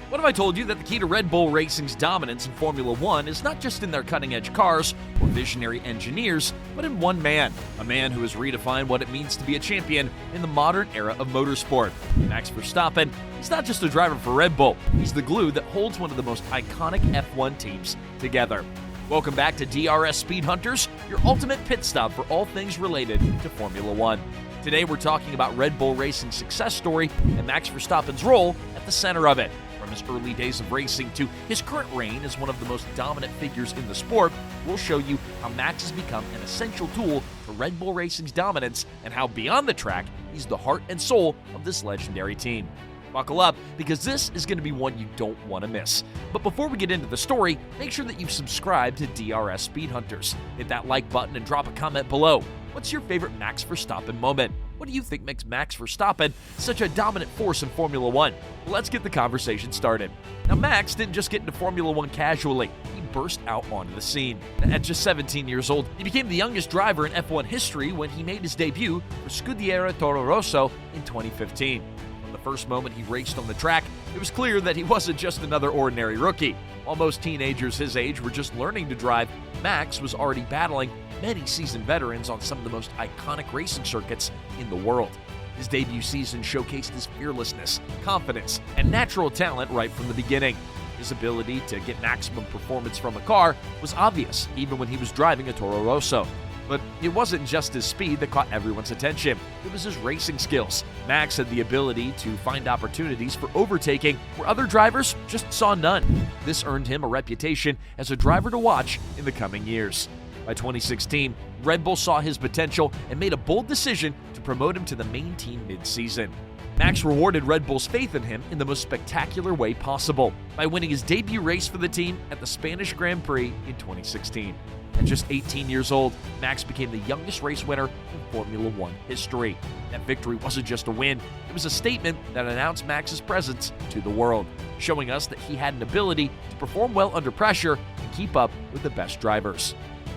What if I told you that the key to Red Bull Racing's dominance in Formula One is not just in their cutting-edge cars or visionary engineers, but in one man, a man who has redefined what it means to be a champion in the modern era of motorsport. Max Verstappen is not just a driver for Red Bull, he's the glue that holds one of the most iconic F1 teams together. Welcome back to DRS Speed Hunters, your ultimate pit stop for all things related to Formula One. Today we're talking about Red Bull Racing's success story and Max Verstappen's role at the center of it. From his early days of racing to his current reign as one of the most dominant figures in the sport, we'll show you how Max has become an essential tool for Red Bull Racing's dominance and how beyond the track, he's the heart and soul of this legendary team. Buckle up, because this is going to be one you don't want to miss. But before we get into the story, make sure that you've subscribed to DRS Speed Hunters. Hit that like button and drop a comment below. What's your favorite Max Verstappen moment? What do you think makes Max Verstappen such a dominant force in Formula One? Well, let's get the conversation started. Now, Max didn't just get into Formula One casually. He burst out onto the scene. At just 17 years old, he became the youngest driver in F1 history when he made his debut for Scuderia Toro Rosso in 2015. From the first moment he raced on the track, it was clear that he wasn't just another ordinary rookie. While most teenagers his age were just learning to drive, Max was already battling many seasoned veterans on some of the most iconic racing circuits in the world. His debut season showcased his fearlessness, confidence, and natural talent right from the beginning. His ability to get maximum performance from a car was obvious, even when he was driving a Toro Rosso. But it wasn't just his speed that caught everyone's attention. It was his racing skills. Max had the ability to find opportunities for overtaking where other drivers just saw none. This earned him a reputation as a driver to watch in the coming years. By 2016, Red Bull saw his potential and made a bold decision to promote him to the main team mid-season. Max rewarded Red Bull's faith in him in the most spectacular way possible by winning his debut race for the team at the Spanish Grand Prix in 2016. At just 18 years old, Max became the youngest race winner in Formula One history. That victory wasn't just a win, it was a statement that announced Max's presence to the world, showing us that he had an ability to perform well under pressure and keep up with the best drivers.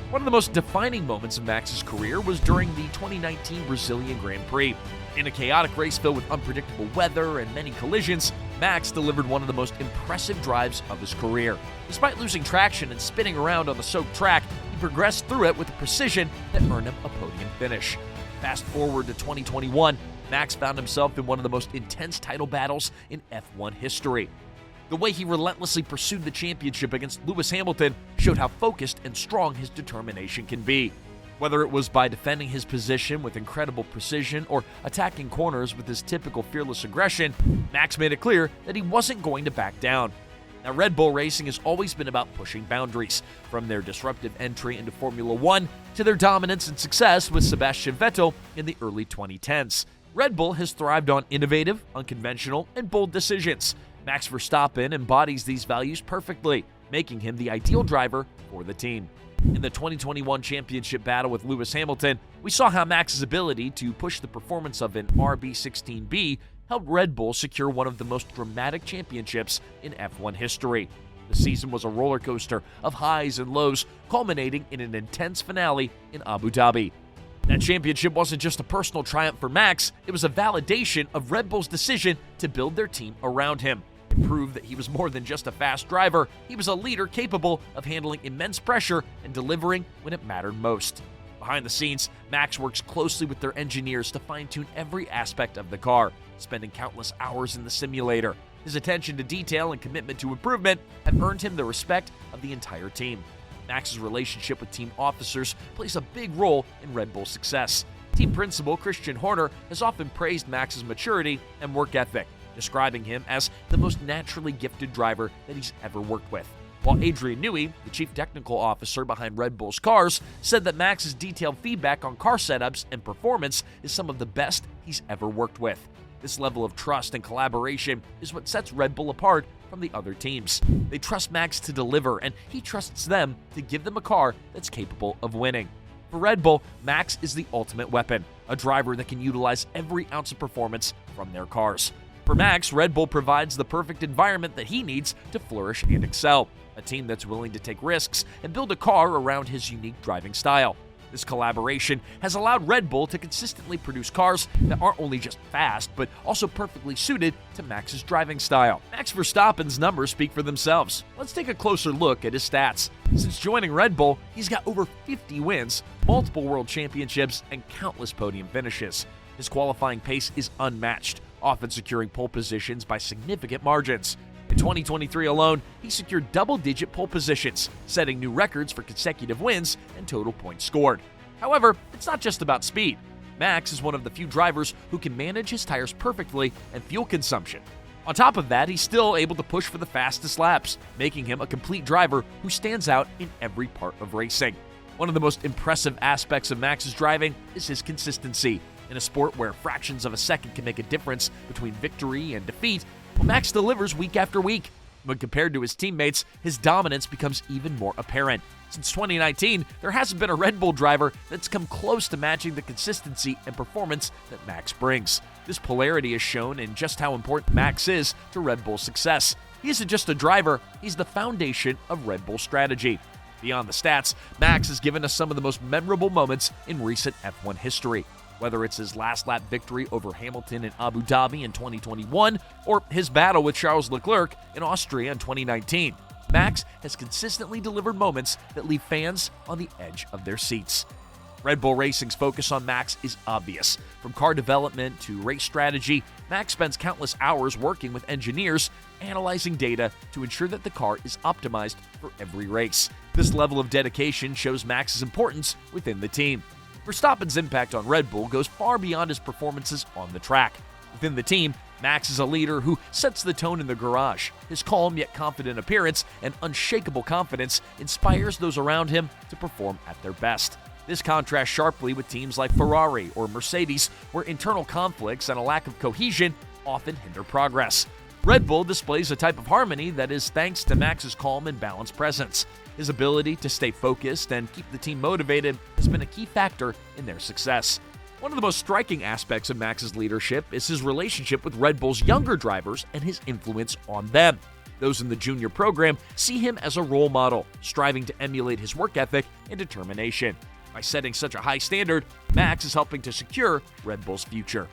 One of the most defining moments of Max's career was during the 2019 Brazilian Grand Prix. In a chaotic race filled with unpredictable weather and many collisions, Max delivered one of the most impressive drives of his career. Despite losing traction and spinning around on the soaked track, he progressed through it with a precision that earned him a podium finish. Fast forward to 2021, Max found himself in one of the most intense title battles in F1 history. The way he relentlessly pursued the championship against Lewis Hamilton showed how focused and strong his determination can be. Whether it was by defending his position with incredible precision or attacking corners with his typical fearless aggression, Max made it clear that he wasn't going to back down. Now, Red Bull Racing has always been about pushing boundaries, from their disruptive entry into Formula One to their dominance and success with Sebastian Vettel in the early 2010s. Red Bull has thrived on innovative, unconventional, and bold decisions. Max Verstappen embodies these values perfectly, making him the ideal driver for the team. In the 2021 championship battle with Lewis Hamilton, we saw how Max's ability to push the performance of an RB16B helped Red Bull secure one of the most dramatic championships in F1 history. The season was a roller coaster of highs and lows, culminating in an intense finale in Abu Dhabi. That championship wasn't just a personal triumph for Max, it was a validation of Red Bull's decision to build their team around him. It proved that he was more than just a fast driver, he was a leader capable of handling immense pressure and delivering when it mattered most. Behind the scenes, Max works closely with their engineers to fine-tune every aspect of the car, spending countless hours in the simulator. His attention to detail and commitment to improvement have earned him the respect of the entire team. Max's relationship with team officers plays a big role in Red Bull's success. Team principal Christian Horner has often praised Max's maturity and work ethic, describing him as the most naturally gifted driver that he's ever worked with. While Adrian Newey, the chief technical officer behind Red Bull's cars, said that Max's detailed feedback on car setups and performance is some of the best he's ever worked with. This level of trust and collaboration is what sets Red Bull apart from the other teams. They trust Max to deliver, and he trusts them to give them a car that's capable of winning. For Red Bull, Max is the ultimate weapon, a driver that can utilize every ounce of performance from their cars. For Max, Red Bull provides the perfect environment that he needs to flourish and excel. A team that's willing to take risks and build a car around his unique driving style. This collaboration has allowed Red Bull to consistently produce cars that aren't only just fast, but also perfectly suited to Max's driving style. Max Verstappen's numbers speak for themselves. Let's take a closer look at his stats. Since joining Red Bull, he's got over 50 wins, multiple world championships, and countless podium finishes. His qualifying pace is unmatched, often securing pole positions by significant margins. In 2023 alone, he secured double-digit pole positions, setting new records for consecutive wins and total points scored. However, it's not just about speed. Max is one of the few drivers who can manage his tires perfectly and fuel consumption. On top of that, he's still able to push for the fastest laps, making him a complete driver who stands out in every part of racing. One of the most impressive aspects of Max's driving is his consistency. In a sport where fractions of a second can make a difference between victory and defeat, Max delivers week after week. When compared to his teammates, his dominance becomes even more apparent. Since 2019, there hasn't been a Red Bull driver that's come close to matching the consistency and performance that Max brings. This polarity is shown in just how important Max is to Red Bull's success. He isn't just a driver, he's the foundation of Red Bull's strategy. Beyond the stats, Max has given us some of the most memorable moments in recent F1 history. Whether it's his last lap victory over Hamilton in Abu Dhabi in 2021 or his battle with Charles Leclerc in Austria in 2019, Max has consistently delivered moments that leave fans on the edge of their seats. Red Bull Racing's focus on Max is obvious. From car development to race strategy, Max spends countless hours working with engineers, analyzing data to ensure that the car is optimized for every race. This level of dedication shows Max's importance within the team. Verstappen's impact on Red Bull goes far beyond his performances on the track. Within the team, Max is a leader who sets the tone in the garage. His calm yet confident appearance and unshakable confidence inspires those around him to perform at their best. This contrasts sharply with teams like Ferrari or Mercedes, where internal conflicts and a lack of cohesion often hinder progress. Red Bull displays a type of harmony that is thanks to Max's calm and balanced presence. His ability to stay focused and keep the team motivated has been a key factor in their success. One of the most striking aspects of Max's leadership is his relationship with Red Bull's younger drivers and his influence on them. Those in the junior program see him as a role model, striving to emulate his work ethic and determination. By setting such a high standard, Max is helping to secure Red Bull's future.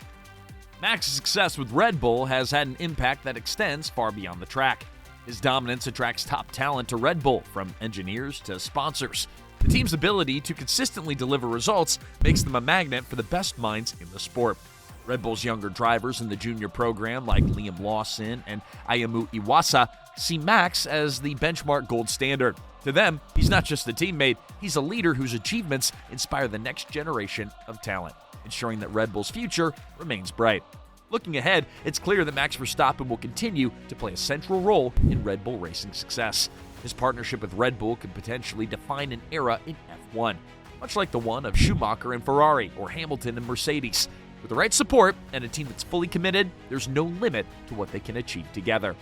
Max's success with Red Bull has had an impact that extends far beyond the track. His dominance attracts top talent to Red Bull, from engineers to sponsors. The team's ability to consistently deliver results makes them a magnet for the best minds in the sport. Red Bull's younger drivers in the junior program, like Liam Lawson and Ayumu Iwasa, see Max as the benchmark gold standard. To them, he's not just a teammate, he's a leader whose achievements inspire the next generation of talent, ensuring that Red Bull's future remains bright. Looking ahead, it's clear that Max Verstappen will continue to play a central role in Red Bull Racing's success. His partnership with Red Bull could potentially define an era in F1, much like the one of Schumacher and Ferrari or Hamilton and Mercedes. With the right support and a team that's fully committed, there's no limit to what they can achieve together.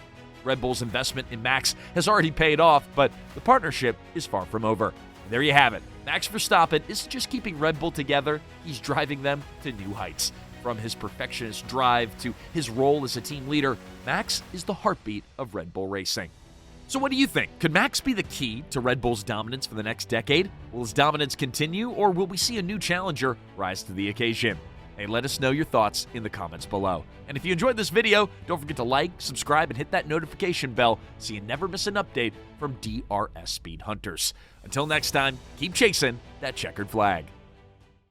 Red Bull's investment in Max has already paid off, but the partnership is far from over. And there you have it. Max Verstappen isn't just keeping Red Bull together, he's driving them to new heights. From his perfectionist drive to his role as a team leader, Max is the heartbeat of Red Bull Racing. So what do you think? Could Max be the key to Red Bull's dominance for the next decade? Will his dominance continue, or will we see a new challenger rise to the occasion? Hey, let us know your thoughts in the comments below. And if you enjoyed this video, don't forget to like, subscribe, and hit that notification bell so you never miss an update from DRS Speed Hunters. Until next time, keep chasing that checkered flag.